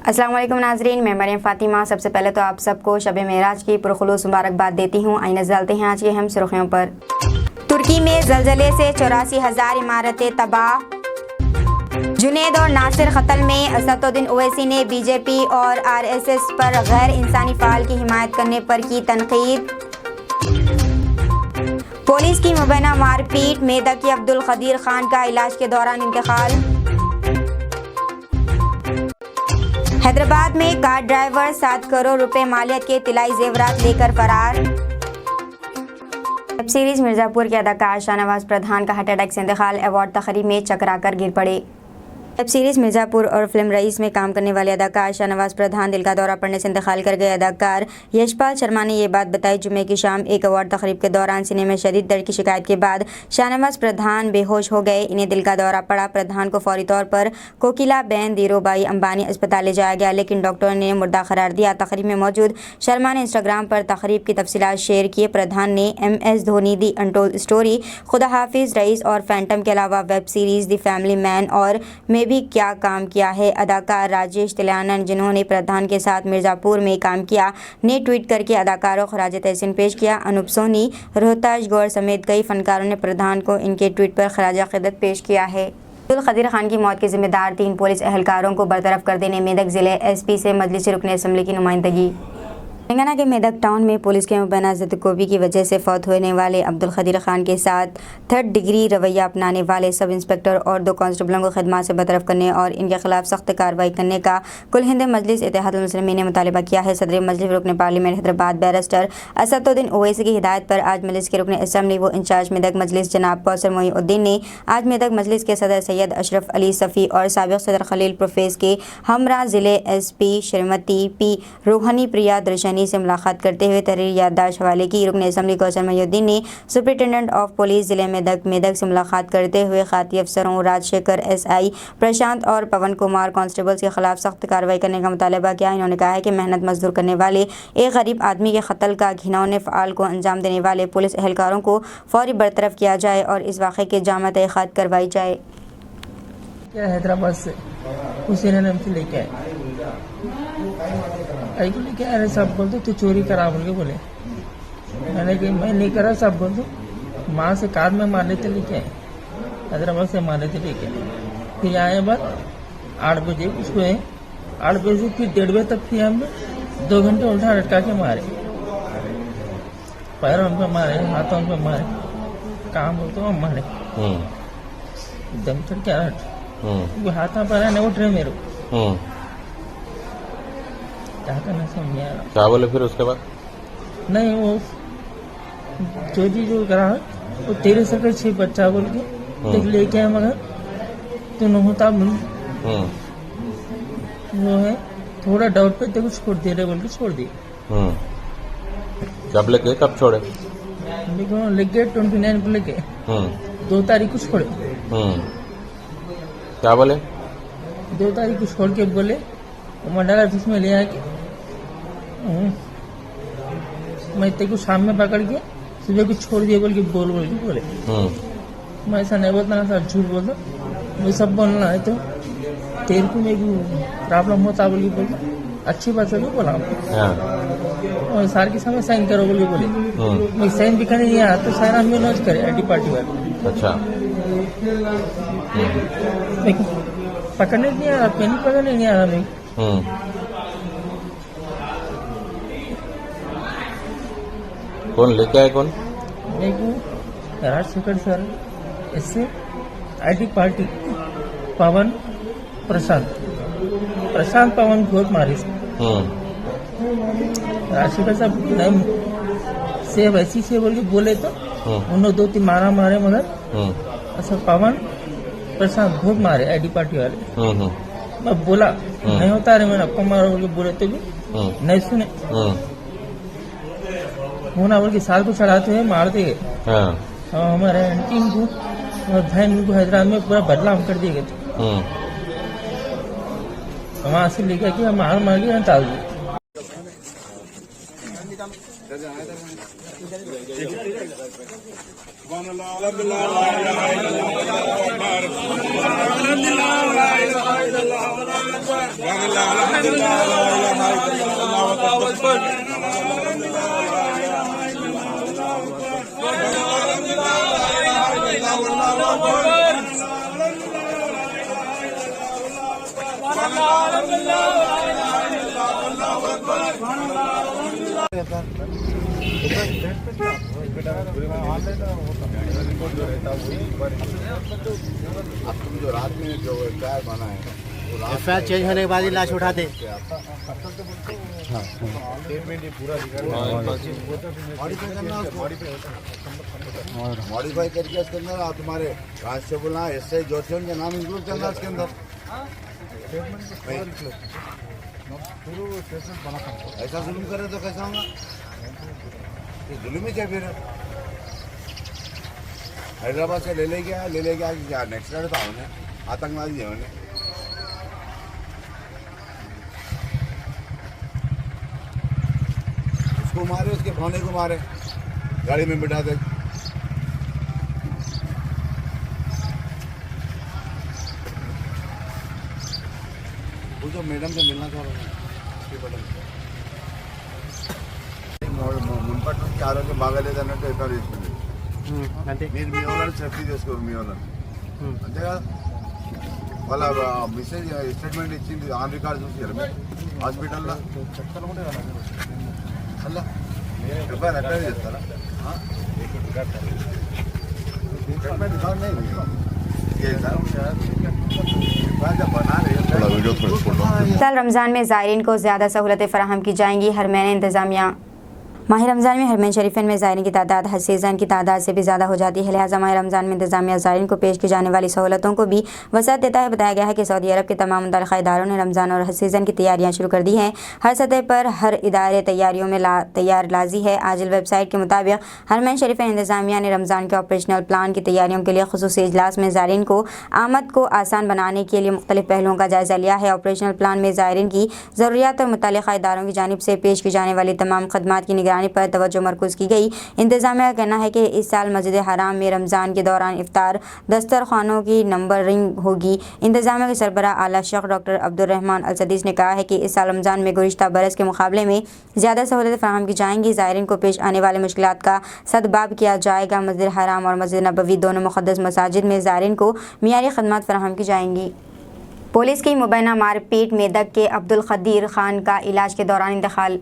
अस्सलाम वालेकुम नाजरीन, मैं मरियम फ़ातिमा। सबसे पहले तो आप सबको शब मेराज की पुरखुलूस मुबारकबाद देती हूँ। आइए नज़र डालते हैं आज की अहम सुर्खियों पर। तुर्की में ज़लज़ले से 84,000 इमारतें तबाह। जुनैद और नासिर कत्ल में असदुद्दीन ओवैसी ने बीजेपी और आरएसएस पर गैर इंसानी फ़ाल की हिमायत करने पर की तनकीद। पुलिस की मुबैना मारपीट, मेदक अब्दुल कदीर खान का इलाज के दौरान इंतकाल। हैदराबाद में कार ड्राइवर 7 करोड़ रुपए मालियत के तिलाई जेवरात लेकर फरार। वेब सीरीज मिर्जापुर के अदाकार शाहनवाज प्रधान का हार्ट अटैक से इंतकाल। अवार्ड तकरीब में चकराकर गिर पड़े। वेब सीरीज मिर्जापुर और फिल्म रईस में काम करने वाले अदाकार शाहनवाज प्रधान दिल का दौरा पड़ने से इंतकाल कर गए। अदाकार यशपाल शर्मा ने ये बात बताई जुम्मे की शाम एक अवार्ड तकरीब के दौरान सीने में शदीद दर्द की शिकायत के बाद शाहनवाज प्रधान बेहोश हो गए। इन्हें दिल का दौरा पड़ा। प्रधान को फौरी तौर पर कोकिला बेन धीरूभाई अंबानी अस्पताल ले जाया गया, लेकिन डॉक्टरों ने मुर्दा करार दिया। तकरीब में मौजूद शर्मा ने इंस्टाग्राम पर तकरीब की तफसीलात शेयर किए। प्रधान ने MS Dhoni, the untold story, खुदा हाफिज, रईस और फैंटम के अलावा वेब सीरीज दी फैमिली मैन और में भी क्या काम किया है। अदाकार राजेश तिलैयानन, जिन्होंने प्रधान के साथ मिर्जापुर में काम किया, ने ट्वीट करके अदाकारों को खराज तहसीन पेश किया। अनूप सोनी, रोहताज गौर समेत कई फनकारों ने प्रधान को इनके ट्वीट पर खराज अक़ीदत पेश किया है। अब्दुल कदीर खान की मौत के जिम्मेदार 3 पुलिस एहलकारों को बरतरफ कर देने मेदक जिले SP से मजलिस रुकन असम्बली की नुमाइंदगी। तेलंगाना के मेदक टाउन में पुलिस के मुबैना ज़िद्दकोबी की वजह से फौत होने वाले अब्दुल कदीर खान के साथ 3rd डिग्री रवैया अपनाने वाले सब इंस्पेक्टर और 2 कांस्टेबलों को खिदमत से बरतरफ करने और इनके खिलाफ सख्त कार्रवाई करने का कुल हिंद मजलिस इत्तेहादुल मुस्लिमीन ने मुतालबा किया है। सदर मजलिस रुकन पार्लियामेंट हैदराबाद बैरिस्टर असदुद्दीन ओवैसी की हिदायत पर आज मजलिस के रुकन असम्बली व इंचार्ज मेदक मजलिस जनाब कौसर मोईउद्दीन ने आज मेदक मजलिस के सदर सैयद अशरफ अली सफ़ी और साबिक़ सदर खलील प्रोफेस के हमरा ज़िले SP श्रीमती P रोहानी प्रिया दर्शनी से मुलाकात करते हुए तहरीर याददाश्त हवाले की। रुकन असम्बली कौसर मोईउद्दीन ने सुपरिटेंडेंट ऑफ पुलिस जिले मेदक से मुलाकात करते हुए खाती अफसरों राजशेखर SI, प्रशांत और पवन कुमार कांस्टेबल्स के खिलाफ सख्त कार्रवाई करने का मुतालबा किया। इन्होंने कहा है कि मेहनत मजदूर करने वाले एक गरीब आदमी के कत्ल का घिनौने फ़ाल को अंजाम देने वाले पुलिस एहलकारों को फौरी बरतरफ किया जाए और इस वाक़े के जामा तहक़ीक़ात करवाई जाए। हैदराबाद से हुसैन नाम से लेके आए को लेके आ रहे, सब बोल दो तो चोरी करा बोल के बोले। मैंने कि मैं नहीं करा, सब बोल दो माँ से कार में मार लेते लेके आए, हैदराबाद से मार लेते लेके आए। फिर आए बाद 8 बजे उसको 8 बजे फिर 1:30 बजे तक फिर हम 2 घंटे उल्टा लटका के मारे, पैरों पे मारे, हाथों पे मारे, काम बोलते हो मारे दम चढ़ क्या हाथा पर आने उठ रहे मेरे क्या करना समझ आ रहा। क्या बोले फिर उसके बाद? नहीं वो जो चीज जो करा है वो तेरे से कर 6 बच्चा बोल के देख लेके आए, मगर तू न होता वो है थोड़ा डाउट पे तेरे को छोड़ दे रहे बोल के छोड़ दी। जब लेके कब छोड़े? लेके 29 को लेके 2 तारीख को छोड़े। क्या बोले? 2 तारीख को छोड़ के बोले मंडल ऑफिस में ले आके मैं तेरे को शाम में पकड़ के सुबह को छोड़ दिए बोल के बोले। मैं ऐसा नहीं बोलता ना सर, झूठ बोलता मैं सब बोलना है तो तेरे को मेरे को प्रॉब्लम होता बोल के बोलता, अच्छी बात है बोला और सार के सामने साइन करो बोल के बोले। मैं साइन भी करने नहीं आया तो सारा हम लॉन्च करे ID पार्टी वाले। अच्छा, पकड़ने नहीं आ रहा, पेनी पकड़ने नहीं आ रहा मैं। कौन लेके आए? कौन? मेरे को राजशेखर सर, इससे ID पार्टी पवन प्रशांत पवन घोट मारी राजशेखर साहब नहीं से वैसी से बोल के बोले तो उन्होंने 2-3 मारा मारे, मगर ऐसा पवन प्रशांत घोट मारे ID पार्टी वाले। मैं बोला नहीं होता रे, मैंने आपको मारा बोल के बोले तो भी नहीं सुने। होना बोल के साल को चढ़ाते हुए मार देंगे। हमारे आंटी को और बहन को हैदराबाद में पूरा बदलाव कर दिए गए थे। वहां से लेकर के हम मार के टाल दिए। अब तुम जो रात में जो एफआईआर बना है एफआईआर चेंज होने के बाद ही लाश उठाते। मॉडिफाई करके इसके अंदर आप तुम्हारे कांस्टेबल एसआई जो थे उनके नाम इंक्लूड करना इसके अंदर। ऐसा जुल्म करे तो कैसा होगा? ये जुल्म ही क्या फिर? हैदराबाद से ले गया क्या नेक्स्ट था उन्हें आतंकवादी है उन्हें। उसको मारे, उसके भाने को मारे, गाड़ी में बिठा दे। वो जो मैडम से मिलना चाह रहा मुनपट आरोग्य బాగాలేదన్నట్టు ఎఫ్ఐఆర్ చేసుకుంది। అంతే మీరు మీ వాళ్ళని సేఫ్టీ చేసుకోరు, మీ వాళ్ళని అంతేగా। వాళ్ళ మెసేజ్ స్టేట్మెంట్ ఇచ్చింది ఆన్ రికార్డ్ చూసారు మీరు హాస్పిటల్లో అలా ఎఫ్ఐఆర్ అప్లై చేస్తారా? स्टेटमेंट रिकॉर्ड नहीं हुई ये सर बना रहे थोड़ा वीडियो थोड़ा फोटो। साल रमज़ान में ज़ायरीन को ज़्यादा सहूलतें फराहम की जाएंगी, हरमैन इंतज़ामिया। माह रमज़ान में हरमैन शरीफिन में ज़ायरीन की तादाद हर सीज़न की तादाद से भी ज़्यादा हो जाती है, लिहाजा माह रमज़ान में इंतज़ामिया ज़ायरीन को पेश की जाने वाली सहूलतों को भी वसात देता है। बताया गया है कि सऊदी अरब के तमाम मुतल्लिक़ा इदारों ने रमज़ान और हज सीज़न की तैयारियाँ शुरू कर दी हैं। हर सतह पर हर इदारे तैयारियों में तैयार लाजी है। आजिल वेबसाइट के मुताबिक हरमैन शरीफिन इंतज़ामिया ने रमज़ान के ऑपरेशनल प्लान की तैयारियों के लिए ख़ुसूसी इजलास में ज़ायरीन को आमद को आसान बनाने के लिए मुख्तलिफ पहलुओं का जायज़ा लिया है। ऑपरेशनल प्लान में ज़ायरीन की ज़रूरियात और मुतल्लिक़ा इदारों की जानिब से पेश की जाने वाली तमाम खदमात की निगरानी पर तवज्जो मरकूज़ की गई। इंतज़ामिया का कहना है कि इस साल मस्जिद हराम में रमज़ान के दौरान इफ्तार दस्तरखानों की नंबरिंग होगी। इंतज़ामिया के सरबराह आला शेख डॉक्टर अब्दुर्रहमान अल सदीस ने कहा है कि इस साल रमज़ान में गुज़िश्ता बरस के मुकाबले में ज़्यादा सहूलतें फराहम की जाएंगी। ज़ायरीन को पेश आने वाले मुश्किलात का सदबाब किया जाएगा। मस्जिद हराम और मस्जिद नबवी दोनों मुक़द्दस मसाजिद में ज़ायरीन को मियारी खदमात फराहम की जाएंगी। पुलिस की मुबैना मारपीट मेदक के अब्दुल क़दीर खान का इलाज के दौरान इंतकाल।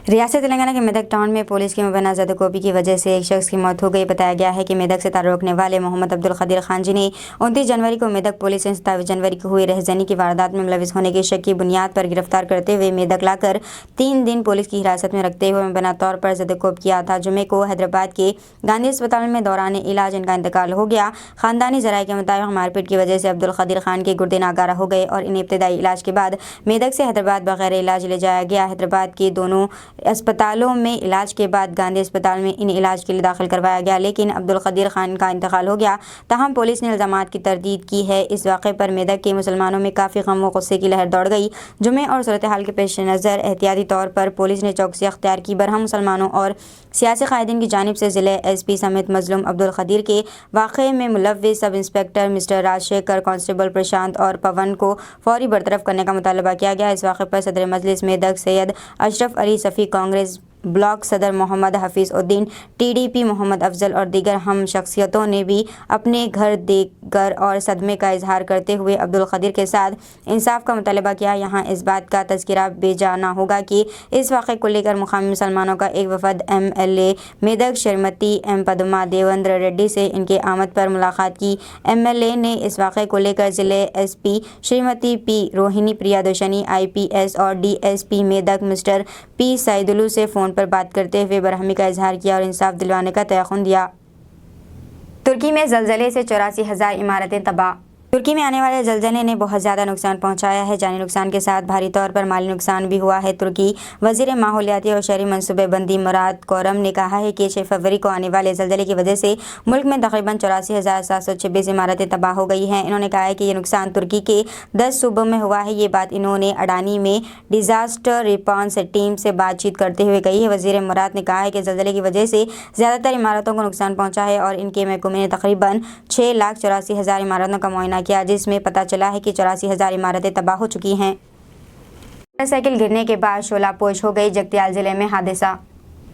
रियासत तेलंगाना के मेदक टाउन में पुलिस की मुबैना ज़दकोपी की वजह से एक शख्स की मौत हो गई। बताया गया है कि मेदक से ताल्लुक़ रखने वाले मोहम्मद अब्दुल क़दीर खान जी ने 29 जनवरी को मेदक पुलिस से 27 जनवरी को हुई रहज़नी की वारदात में मुलविस होने की शक की बुनियाद पर गिरफ्तार करते हुए मेदक लाकर 3 दिन पुलिस की हिरासत में रखते हुए मुबैना तौर पर ज़दकोप किया था। जुमे को हैदराबाद के गांधी अस्पताल में दौरान इलाज इनका इंतकाल हो गया। ख़ानदानी ज़राए के मुताबिक मारपीट की वजह से अब्दुल क़दीर खान के गुर्दे नागारा हो गए और इन्हें इब्तदाई इलाज के बाद मेदक से हैदराबाद बगैर इलाज ले जाया गया। हैदराबाद के दोनों अस्पतालों में इलाज के बाद गांधी अस्पताल में इन इलाज के लिए दाखिल करवाया गया, लेकिन अब्दुल क़दीर खान का इंतकाल हो गया। ताहम पुलिस ने इल्ज़ामात की तरदीद की है। इस वाक़े पर मेदक के मुसलमानों में काफ़ी गम व गुस्से की लहर दौड़ गई। जुमे और सूरत हाल के पेश नज़र एहतियाती तौर पर पुलिस ने चौकसी अख्तियार की। बरहम मुसलमानों और सियासी कायदीन की जानिब से ज़िले SP समेत मज़लूम अब्दुल क़दीर के वाक़े में मुलव्विस sub inspector mister Rajshekhar, constable Prashant और पवन को फौरी बरतरफ करने का मुतालबा किया गया। इस वाक़े पर सदर मजलिस मेदक सैयद अशरफ अली सफ़ी, कांग्रेस ब्लॉक सदर मोहम्मद हफीज़ उद्दीन, TDP मोहम्मद अफजल और दीगर हम शख्सियतों ने भी अपने घर देखकर और सदमे का इजहार करते हुए अब्दुल क़दीर के साथ इंसाफ का मुतालबा किया। यहाँ इस बात का तज़किरा बेजाना होगा कि इस वाक़े को लेकर मुकामी मुसलमानों का एक वफद MLA मेदक श्रीमती M पद्मा देवेंद्र रेड्डी से इनके आमद पर मुलाकात की। MLA ने इस वाक़े को लेकर ज़िले SP Shrimati P Rohini Priyadarshini IPS और DSP Medak mister P Saidullu से फ़ोन पर बात करते हुए बरहमी का इजहार किया और इंसाफ दिलवाने का तयक़ुन दिया। तुर्की में ज़लज़ले से 84,000 इमारतें तबाह। तुर्की में आने वाले जलजले ने बहुत ज़्यादा नुकसान पहुंचाया है। जानी नुकसान के साथ भारी तौर पर माली नुकसान भी हुआ है। तुर्की वजीर माहौलियाती और शहरी मनसूबेबंदी मुराद कोरम ने कहा है कि 6 फरवरी को आने वाले जलजले की वजह से मुल्क में तकरीबन 84,726 इमारतें तबाह हो गई हैं। इन्होंने कहा है कि ये नुकसान तुर्की के 10 सूबों में हुआ है। ये बात इन्होंने अडानी में डिजास्टर रिस्पॉन्स टीम से बातचीत करते हुए कही है। वजीर मुराद ने कहा है कि जलजले की वजह से ज़्यादातर इमारतों को नुकसान पहुँचा है और इनके महकमे ने तकरीबन 6,84,000 इमारतों का मुआयना किया, जिसमें पता चला है कि 84,000 इमारतें तबाह हो चुकी हैं। मोटरसाइकिल गिरने के बाद शोलापोश हो गई। जगतियाल जिले में हादसा।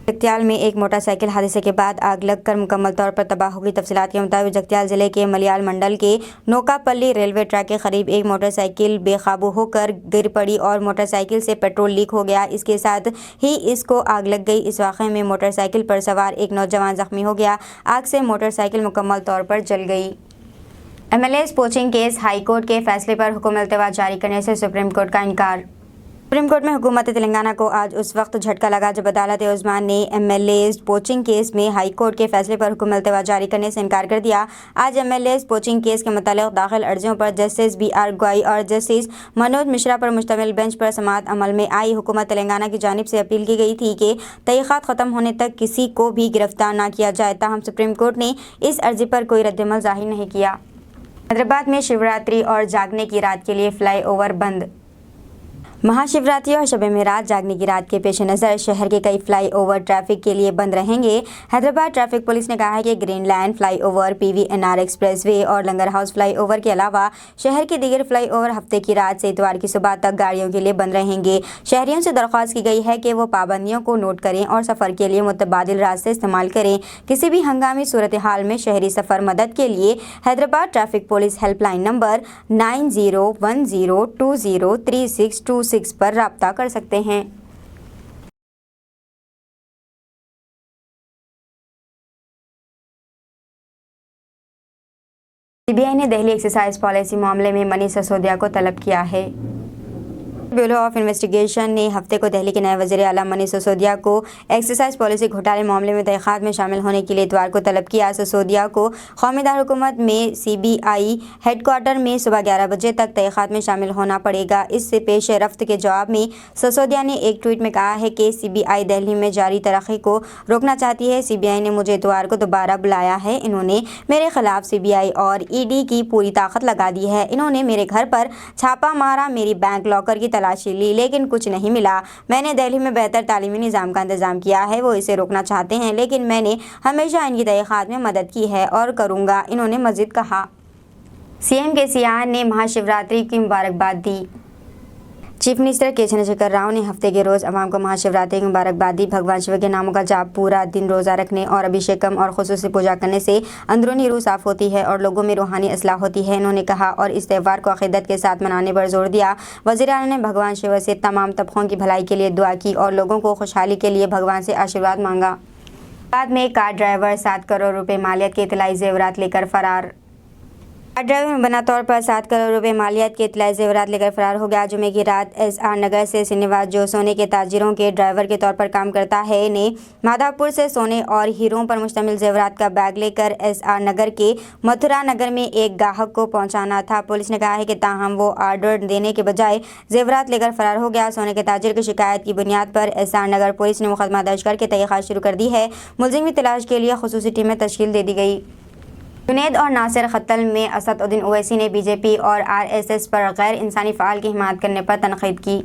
जगतियाल में एक मोटरसाइकिल हादसे के बाद आग लगकर मुकम्मल तौर पर तबाह हो गई। तफसीलात के मुताबिक जगतियाल जिले के मलयाल मंडल के नौकापल्ली रेलवे ट्रैक के करीब एक मोटरसाइकिल बेकाबू होकर गिर पड़ी और मोटरसाइकिल से पेट्रोल लीक हो गया। इसके साथ ही इसको आग लग गई। इस वाक़े में मोटरसाइकिल पर सवार एक नौजवान जख्मी हो गया। आग से मोटरसाइकिल मुकम्मल तौर पर जल गई। MLS poaching case high court के फैसले पर हुक्म इल्तिवा जारी करने से सुप्रीम कोर्ट का इनकार। सुप्रीम कोर्ट में हुकूमत तेलंगाना को आज उस वक्त झटका लगा जब अदालत उस्मान ने MLS पोचिंग केस में हाई कोर्ट के फैसले पर हुक्म इल्तिवा जारी करने से इनकार कर दिया। आज MLS पोचिंग केस के मुतालिक दाखिल अर्जियों पर जस्टिस BR गवाई और जस्टिस मनोज मिश्रा पर मुश्तमिल बेंच पर समाअत अमल में आई। हुकूमत तेलंगाना की जानिब से अपील की गई थी कि तहक़ीक़ात ख़त्म होने तक किसी को भी गिरफ्तार न किया जाए। ताहम सुप्रीम कोर्ट ने इस अर्जी पर कोई रद्दअमल ज़ाहिर नहीं किया। हैदराबाद में शिवरात्रि और जागने की रात के लिए फ्लाईओवर बंद। महाशिवरात्रि और शब मेराज जागने की रात के पेश नज़र शहर के कई फ्लाईओवर ट्रैफिक के लिए बंद रहेंगे। हैदराबाद ट्रैफिक पुलिस ने कहा है कि green line flyover, PVNR expressway और लंगर हाउस फ्लाईओवर के अलावा शहर के दीगर फ्लाईओवर हफ्ते की रात से इतवार की सुबह तक गाड़ियों के लिए बंद रहेंगे। शहरियों से दरख्वास्त की गई है कि वो पाबंदियों को नोट करें और सफ़र के लिए मुतबादिल रास्ते इस्तेमाल करें। किसी भी हंगामी सूरत हाल में शहरी सफ़र मदद के लिए Hyderabad traffic police helpline number 9010203626 पर राब्ता कर सकते हैं। CBI ने दिल्ली एक्साइज पॉलिसी मामले में मनीष सिसोदिया को तलब किया है। ब्यूरो ऑफ इन्वेस्टिगेशन ने हफ्ते को दिल्ली के नए वज़ीर आला मनीष सिसोदिया को एक्साइज पॉलिसी घोटाले मामले में तहक़ीक़ात में शामिल होने के लिए इतवार को तलब किया। सिसोदिया को कौमी दारकूमत में CBI हेडक्वार्टर में सुबह 11 बजे तक तहक़ीक़ात में शामिल होना पड़ेगा। इससे पेश रफ्त के जवाब में सिसोदिया ने एक ट्वीट में कहा है कि CBI दिल्ली में जारी तरक्की को रोकना चाहती है। CBI ने मुझे इतवार को दोबारा बुलाया है। इन्होंने मेरे खिलाफ CBI और ED की पूरी ताकत लगा दी है। इन्होंने मेरे घर पर छापा मारा, मेरी बैंक लॉकर की तलाशी ली, लेकिन कुछ नहीं मिला। मैंने दिल्ली में बेहतर तालीमी निज़ाम का इंतज़ाम किया है। वो इसे रोकना चाहते हैं, लेकिन मैंने हमेशा इनकी तहक़ीक़ात में मदद की है और करूँगा। इन्होंने मज़ीद कहा। CM KCR ने महाशिवरात्रि की मुबारकबाद दी। चीफ मिनिस्टर के चंद्रशेखर राव ने हफ्ते के रोज़ अवाम को महाशिवरात्रि की मुबारकबाद दी। भगवान शिव के नामों का जाप, पूरा दिन रोज़ा रखने और अभिषेकम और खुसूसी पूजा करने से अंदरूनी रूह साफ़ होती है और लोगों में रूहानी असलाह होती है, इन्होंने कहा और इस त्यौहार को अक़ीदत के साथ मनाने पर जोर दिया। वज़ीर आला ने भगवान शिव से तमाम तबक़ों की भलाई के लिए दुआ की और लोगों को खुशहाली के लिए भगवान से आशीर्वाद मांगा। बाद में कार ड्राइवर 7 करोड़ रुपये मालियत के इतलाई ज़ेवरात लेकर फ़रार। कार ड्राइवर में बना तौर पर 7 करोड़ रुपये मालियत के इतलाई ज़ेवरात लेकर फरार हो गया। जुमे की रात SR नगर से श्रीनिवास, जो सोने के ताजिरों के ड्राइवर के तौर पर काम करता है, ने माधवपुर से सोने और हीरों पर मुश्तमिल ज़ेवरात का बैग लेकर SR नगर के मथुरा नगर में एक ग्राहक को पहुंचाना था। पुलिस ने कहा है कि ताहम वो आर्डर देने के बजाय ज़ेवरात लेकर फरार हो गया। सोने के ताजिर की शिकायत की बुनियाद पर SR नगर पुलिस ने मुकदमा दर्ज करके तहक़ीक़ात शुरू कर दी है। मुलजिम की तलाश के लिए खुसूसी टीमें तश्कील दे दी गई। जुनैद और नासिर कत्ल में असदुद्दीन ओवैसी ने BJP और RSS पर गैर इंसानी फ़ाल की हिमायत करने पर तनक़ीद की।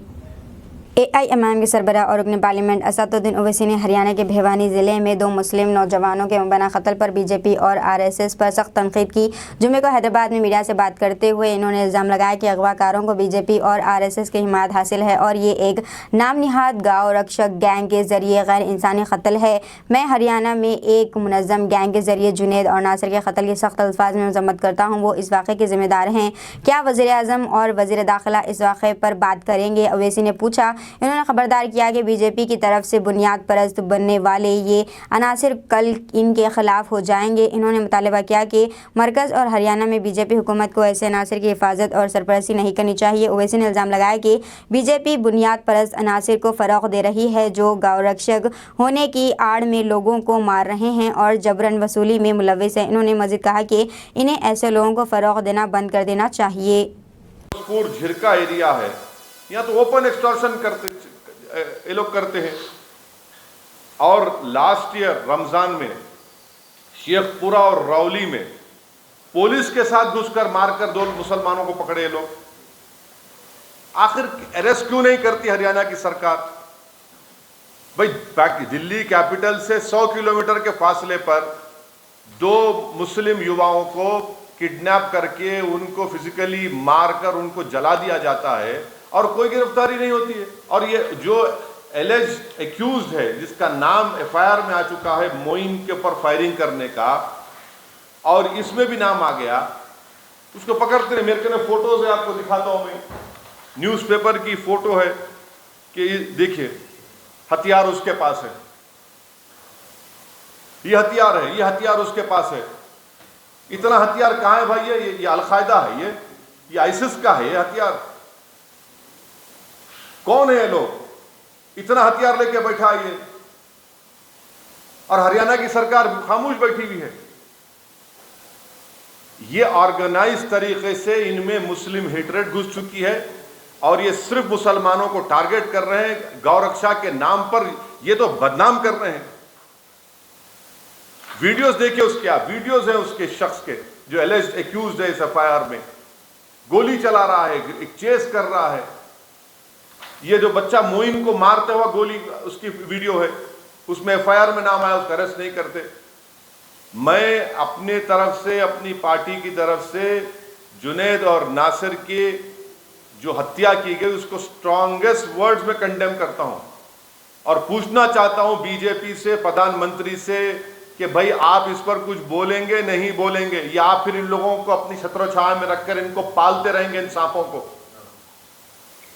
AIMIM के सरबराह और रुकन पार्लियामेंट असदुद्दीन ओवैसी ने हरियाणा के भिवानी ज़िले में 2 मुस्लिम नौजवानों के मुबैना कत्ल पर BJP और RSS पर सख्त तनक़ीद की। जुमे को हैदराबाद में मीडिया से बात करते हुए इन्होंने इल्ज़ाम लगाया कि अगवाकारों को BJP और RSS की हिमायत हासिल है और ये एक नाम निहाद गाँव रक्षक गैंग के ज़रिए गैर इंसानी कत्ल है। मैं हरियाणा में एक मुनज़्ज़म गैंग के ज़रिए जुनैद और नासिर के कत्ल की सख्त अल्फाज में मज़म्मत करता हूँ। वो इस वाक़े के ज़िम्मेदार हैं। क्या वज़ीर आज़म और वज़ीर दाखिला इस वाक़े पर बात करेंगे? ओवैसी ने पूछा। इन्होंने खबरदार किया कि बीजेपी की तरफ से बुनियाद परस्त बनने वाले ये अनासिर कल इनके खिलाफ हो जाएंगे। इन्होंने मुतालबा किया कि मरकज़ और हरियाणा में बीजेपी हुकूमत को ऐसे अनासिर की हिफाजत और सरपरस्ती नहीं करनी चाहिए। ओवैसी ने इल्ज़ाम लगाया कि बीजेपी बुनियाद परस्त अनासिर को फ़रोग़ दे रही है जो गौरक्षक होने की आड़ में लोगों को मार रहे हैं और जबरन वसूली में मुलव्विस है। इन्होंने मज़ीद कहा कि इन्हें ऐसे लोगों को फ़रोग़ देना बंद कर देना चाहिए। झिरका एरिया है, यहाँ तो ओपन एक्सटॉर्शन करते ये लोग करते हैं। और लास्ट ईयर रमज़ान में शेखपुरा और रौली में पुलिस के साथ घुसकर मारकर 2 मुसलमानों को पकड़े लोग। आखिर अरेस्ट क्यों नहीं करती हरियाणा की सरकार? भाई दिल्ली कैपिटल से 100 किलोमीटर के फासले पर 2 मुस्लिम युवाओं को किडनैप करके उनको फिजिकली मारकर उनको जला दिया जाता है और कोई गिरफ्तारी नहीं होती है। और ये जो एलिज्ड एक्यूज्ड है, जिसका नाम एफआईआर में आ चुका है मोइन के ऊपर फायरिंग करने का, और इसमें भी नाम आ गया, उसको पकड़ते नहीं। मेरे को फोटोज है, आपको दिखाता हूं मैं, न्यूज़पेपर की फोटो है कि देखिए हथियार उसके पास है, ये हथियार है, ये हथियार उसके पास है। इतना हथियार कहां है भाई? ये अलकायदा है, ये आईसिस का है ये हथियार। कौन है ये लोग? इतना हथियार लेके बैठा ये, और हरियाणा की सरकार खामोश बैठी हुई है। ये ऑर्गेनाइज तरीके से इनमें मुस्लिम हेटरेट घुस चुकी है और ये सिर्फ मुसलमानों को टारगेट कर रहे हैं। गौरक्षा के नाम पर ये तो बदनाम कर रहे हैं। वीडियोस देखिए उसके, आप वीडियोस हैं उसके शख्स के जो एलिज्ड एक्यूज्ड है इस एफआईआर में। गोली चला रहा है, एक चेस कर रहा है। ये जो बच्चा मोइन को मारते हुआ गोली, उसकी वीडियो है, उसमें एफआईआर में नाम आया, उसका अरेस्ट नहीं करते। मैं अपने तरफ से, अपनी पार्टी की तरफ से जुनैद और नासिर की जो हत्या की गई उसको स्ट्रॉन्गेस्ट वर्ड्स में कंडेम करता हूं और पूछना चाहता हूं बीजेपी से, प्रधानमंत्री से कि भाई आप इस पर कुछ बोलेंगे नहीं बोलेंगे, या आप फिर इन लोगों को अपनी छत्रछाया में रखकर इनको पालते रहेंगे, इन सांपों को?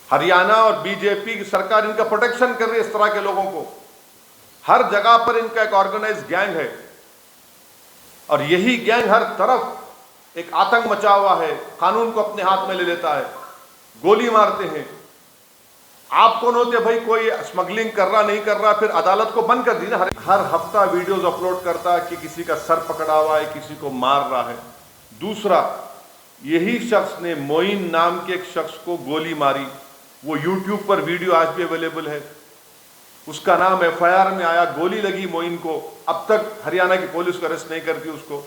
हरियाणा और बीजेपी की सरकार इनका प्रोटेक्शन कर रही है इस तरह के लोगों को। हर जगह पर इनका एक ऑर्गेनाइज गैंग है और यही गैंग हर तरफ एक आतंक मचा हुआ है, कानून को अपने हाथ में ले लेता है, गोली मारते हैं। आप कौन होते भाई? कोई स्मगलिंग कर रहा नहीं कर रहा, फिर अदालत को बंद कर दी ना। हर हफ्ता वीडियोस अपलोड करता है कि किसी का सर पकड़ा हुआ है, किसी को मार रहा है। दूसरा, यही शख्स ने मोइन नाम के एक शख्स को गोली मारी, वो यूट्यूब पर वीडियो आज भी अवेलेबल है, उसका नाम एफआईआर में आया, गोली लगी मोइन को। अब तक हरियाणा की पुलिस अरेस्ट नहीं करती उसको।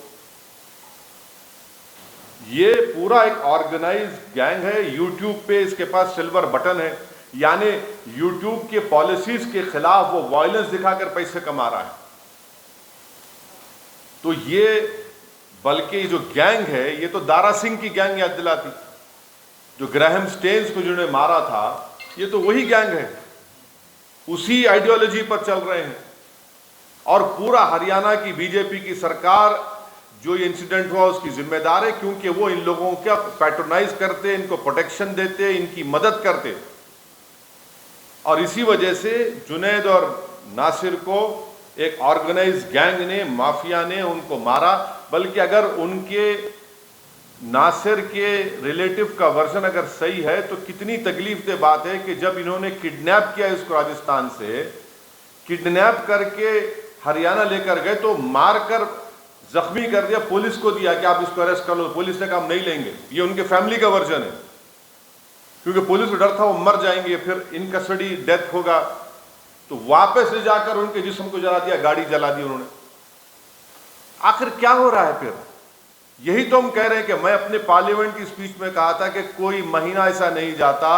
ये पूरा एक ऑर्गेनाइज गैंग है। यूट्यूब पे इसके पास सिल्वर बटन है, यानी यूट्यूब के पॉलिसीज के खिलाफ वो वायलेंस दिखाकर पैसे कमा रहा है। तो ये, बल्कि जो गैंग है ये तो दारा सिंह की गैंग याद दिलाती, जो ग्राहम स्टेन्स को जिन्होंने मारा था, ये तो वही गैंग है, उसी आइडियोलॉजी पर चल रहे हैं। और पूरा हरियाणा की बीजेपी की सरकार जो ये इंसिडेंट हुआ उसकी जिम्मेदार है, क्योंकि वो इन लोगों का पैट्रोनाइज करते, इनको प्रोटेक्शन देते, इनकी मदद करते। और इसी वजह से जुनैद और नासिर को एक ऑर्गेनाइज गैंग ने, माफिया ने उनको मारा। बल्कि अगर उनके नासिर के रिलेटिव का वर्जन अगर सही है तो कितनी तकलीफ दह बात है कि जब इन्होंने किडनैप किया इसको राजस्थान से, किडनैप करके हरियाणा लेकर गए तो मारकर जख्मी कर दिया, पुलिस को दिया कि आप इसको अरेस्ट कर लो। पुलिस ने कहा हम नहीं लेंगे। ये उनके फैमिली का वर्जन है, क्योंकि पुलिस को डर था वो मर जाएंगे, फिर इन कस्टडी डेथ होगा, तो वापस ले जाकर उनके जिस्म को जला दिया, गाड़ी जला दी उन्होंने। आखिर क्या हो रहा है फिर? यही तो हम कह रहे हैं कि मैं अपने पार्लियामेंट की स्पीच में कहा था कि कोई महीना ऐसा नहीं जाता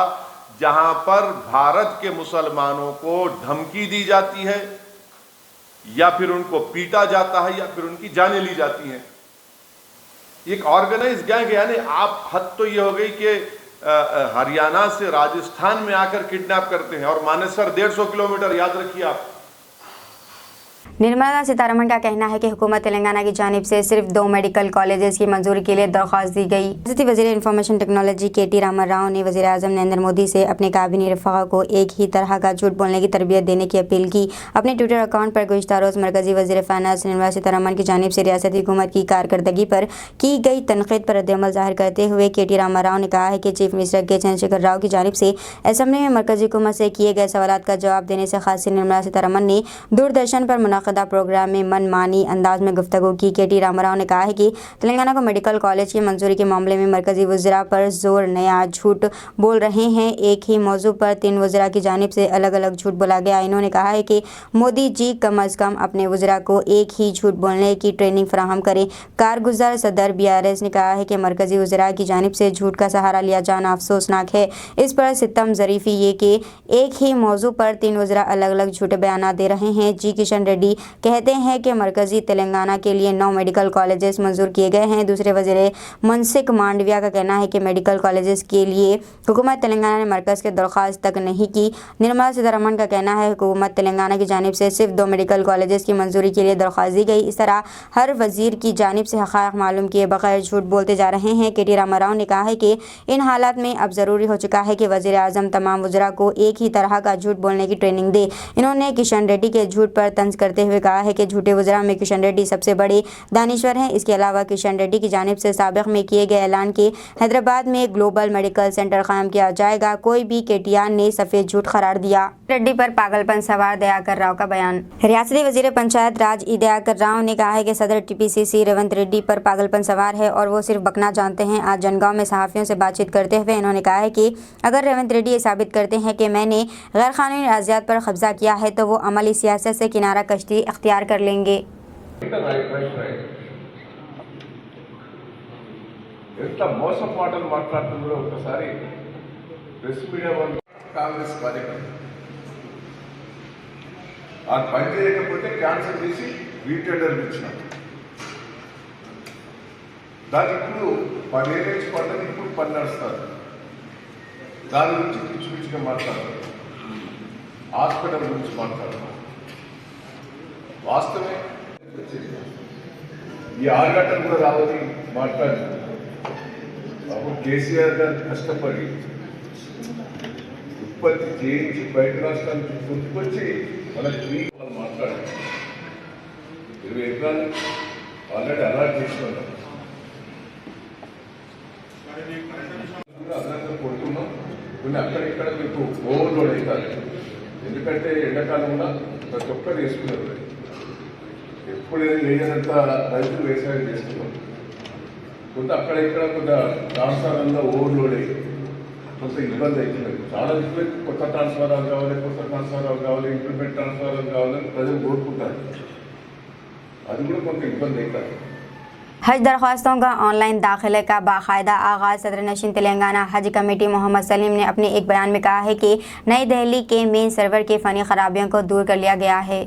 जहां पर भारत के मुसलमानों को धमकी दी जाती है या फिर उनको पीटा जाता है या फिर उनकी जानें ली जाती हैं। एक ऑर्गेनाइज गैंग है, यानी आप हद तो ये हो गई कि हरियाणा से राजस्थान में आकर किडनैप करते हैं। और मानेसर 150 किलोमीटर, याद रखिए आप। निर्मला सीतारमण का कहना है कि हुकूमत तेलंगाना की जानिब से सिर्फ 2 मेडिकल कॉलेजेस की मंजूरी के लिए दरख्वास्त दी गई। रियासती वज़ीर इंफॉर्मेशन टेक्नोलॉजी के.टी. रामाराव ने वज़ीर आज़म नरेंद्र मोदी से अपने काबिनी रफ़ा को एक ही तरह का झूठ बोलने की तरबियत देने की अपील की। अपने ट्विटर अकाउंट पर गुज़िश्ता रोज़ मरकज़ी वज़ीर फाइनेंस निर्मला सीतारमण की जानिब से रियासती हुकूमत की कारकर्दगी पर की गई तनक़ीद पर रद्द-ए-अमल ज़ाहिर करते हुए के.टी. रामाराव ने कहा है कि चीफ मिनिस्टर के चंद्रशेखर राव की जानिब से असेंबली में मरकज़ी हुकूमत से किए गए सवालात का जवाब देने से खासी निर्मला सीतारमण ने दूरदर्शन पर मुनाक़दा प्रोग्राम में मनमानी अंदाज में गुफ्तगू की। के.टी. रामाराव ने कहा है कि तेलंगाना को मेडिकल कॉलेज की मंजूरी के मामले में मरकज़ी वज़रा पर जोर नया झूठ बोल रहे हैं। एक ही मौजू पर 3 वज़रा की जानिब से अलग अलग झूठ बोला गया। इन्होंने कहा है कि मोदी जी कम अज़ कम अपने वज़रा को एक ही झूठ बोलने की ट्रेनिंग फराहम करें। कारगुज़ार सदर BRS ने कहा है कि मरकज़ी वज़रा की जानिब से झूठ का सहारा लिया जाना अफसोसनाक है। इस पर सितम ज़रीफ़ी ये कि एक ही मौजू पर 3 वज़रा अलग अलग झूठे बयान दे रहे हैं। जी किशन रेड्डी कहते हैं कि मरकज़ी तेलंगाना के लिए 9 मेडिकल कॉलेजेस मंजूर किए गए हैं। दूसरे वज़ीर मनसुख मांडविया का कहना है कि मेडिकल कॉलेजेस के लिए हुकूमत तेलंगाना ने मरकज़ की दरख्वास्त तक नहीं की। निर्मला सीतारमण का कहना है हुकूमत तेलंगाना की जानिब से सिर्फ 2 मेडिकल कॉलेजेस की मंजूरी के लिए दरख्वास्त दी गई। इस तरह हर वज़ीर की जानिब से हक़ाइक़ मालूम किए बगैर झूठ बोलते जा रहे हैं। के.टी. रामाराव ने कहा है कि इन हालात में अब ज़रूरी हो चुका है कि वज़ीर आज़म तमाम वज़रा को एक ही तरह का झूठ बोलने की ट्रेनिंग दे। इन्होंने किशन रेड्डी के झूठ पर तंज करते हुए कहा है कि झूठे वज़रा में किशन रेड्डी सबसे बड़े दानिश्वर हैं। इसके अलावा किशन रेड्डी की जानिब से साबिक़ में किए गए ऐलान के हैदराबाद में ग्लोबल मेडिकल सेंटर कायम किया जाएगा कोई भी KTR ने सफ़ेद झूठ करार दिया। रेड्डी पर पागलपन सवार दयाकर राव का बयान। रियासती वज़ीर पंचायत राज दयाकर राव ने कहा है कि सदर TPCC रेवंत रेड्डी पर पागलपन सवार है और वो सिर्फ बकना जानते हैं। आज जनगांव में सहाफ़ियों से बातचीत करते हुए इन्होंने कहा है कि अगर रेवंत रेड्डी ये साबित करते हैं कि मैंने गैर कानूनी अराज़ियात पर कब्जा किया है तो वो अमली सियासत से किनारा कश्ती इख्तियार कर लेंगे। ఎంత మోసం మాటలు మాట్లాడుతుందో ఒకసారి ప్రెస్ మీడియా వాళ్ళు కాంగ్రెస్ కార్యకర్త ఆ పని చేయకపోతే క్యాన్సిల్ చేసి రీటెండర్ ఇచ్చినాం. దాని ఇప్పుడు 10 ఏళ్ళ నుంచి పడ్డది ఇప్పుడు పని నడుస్తారు. దాని గురించి పిచ్చి పిచ్చిగా మాట్లాడతారు. హాస్పిటల్ గురించి మాట్లాడతారు. వాస్తవమే ఈ 6 గంటలు కూడా రావాలి మాట్లాడుతున్నారు. అప్పుడు కేసీఆర్ గారు కష్టపడి ఉత్పత్తి చేయించి బయట రాష్ట్రానికి కొట్టుకొచ్చి మనకి మాట్లాడారు. 20 ఎకరాలు ఆల్రెడీ అలాట్ చేసుకున్నాం. అదనంగా కొడుతున్నాం. కొన్ని అక్కడిక్కడ మీకు ఓవర్లోడ్ అవుతారు. ఎందుకంటే ఎండాకాలంలో ప్రతి ఒక్కరు వేసుకున్నారు. ఎప్పుడైనా లేనంత రైతులు వ్యవసాయం చేస్తున్నారు. కొంత అక్కడ ఇక్కడ కొంత ట్రాన్స్ఫార్మర్లో ఓవర్లోడ్ అయ్యి కొంత ఇబ్బంది అవుతుంది. చాలా దిక్కులు కొత్త ట్రాన్స్ఫార్మర్ కావాలి, ఇంప్లిమెంట్ ట్రాన్స్ఫార్మర్ కావాలని ప్రజలు కోరుకుంటారు. అది కూడా కొంత ఇబ్బంది అవుతుంది. हज दरख्वास्तों का ऑनलाइन दाखिले का बाकायदा आगाज़। सदर नशीन तेलंगाना हज कमेटी मोहम्मद सलीम ने अपने एक बयान में कहा है कि नई दिल्ली के मेन सर्वर के फ़नी खराबियों को दूर कर लिया गया है।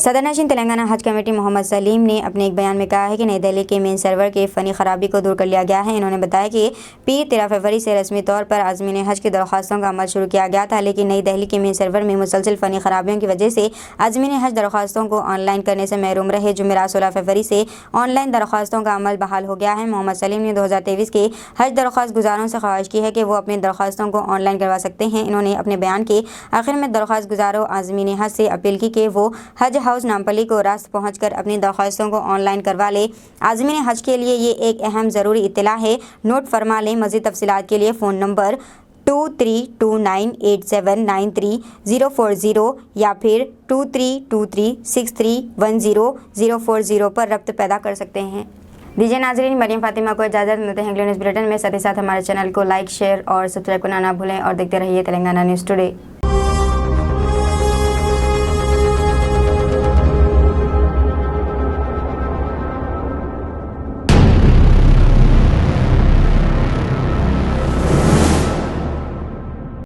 सदर नशीन तेलंगाना हज कमेटी मोहम्मद सलीम ने अपने एक बयान में कहा है कि नई दिल्ली के मेन सर्वर के फ़नी खराबी को दूर कर लिया गया है। इन्होंने बताया कि पीर 13 फरवरी से रस्मी तौर पर आज़मीन हज की दरख्वास्तों का अमल शुरू किया गया था, लेकिन नई दिल्ली के मेन सर्वर में मुसलसल फ़नी खराबियों की वजह से आज़मीन हज दरख्वास्तों को ऑनलाइन करने से महरूम रहे। जुमेरात 16 फरवरी से ऑनलाइन दरख्वास्तों का अमल बहाल हो गया है। मोहम्मद सलीम ने 2023 के हज दरख्वास्त गुजारों से ख्वाहिश की है कि वो अपनी दरख्वास्तों को ऑनलाइन करवा सकते हैं। इन्होंने अपने बयान के आखिर में दरख्वास्त गुजारों आज़मीन हज से अपील की कि वो हज हाउस नामपल्ली को रास्त पहुंचकर अपनी दरख्वास्तों को ऑनलाइन करवा ले। आज़मीन हज के लिए ये एक अहम ज़रूरी इत्तला है, नोट फरमा लें। मज़ीद तफसीलात के लिए फ़ोन नंबर 2329879340 या फिर 2323631040 पर रब्त पैदा कर सकते हैं। दीजिए नाज़रीन, मरियम फातिमा को इजाज़त। मिलते हैं अगले न्यूज़ बुलेटिन में। साथ ही साथ हमारे चैनल को लाइक, शेयर और सब्सक्राइब करना ना भूलें और देखते रहिए तेलंगाना न्यूज़ टुडे।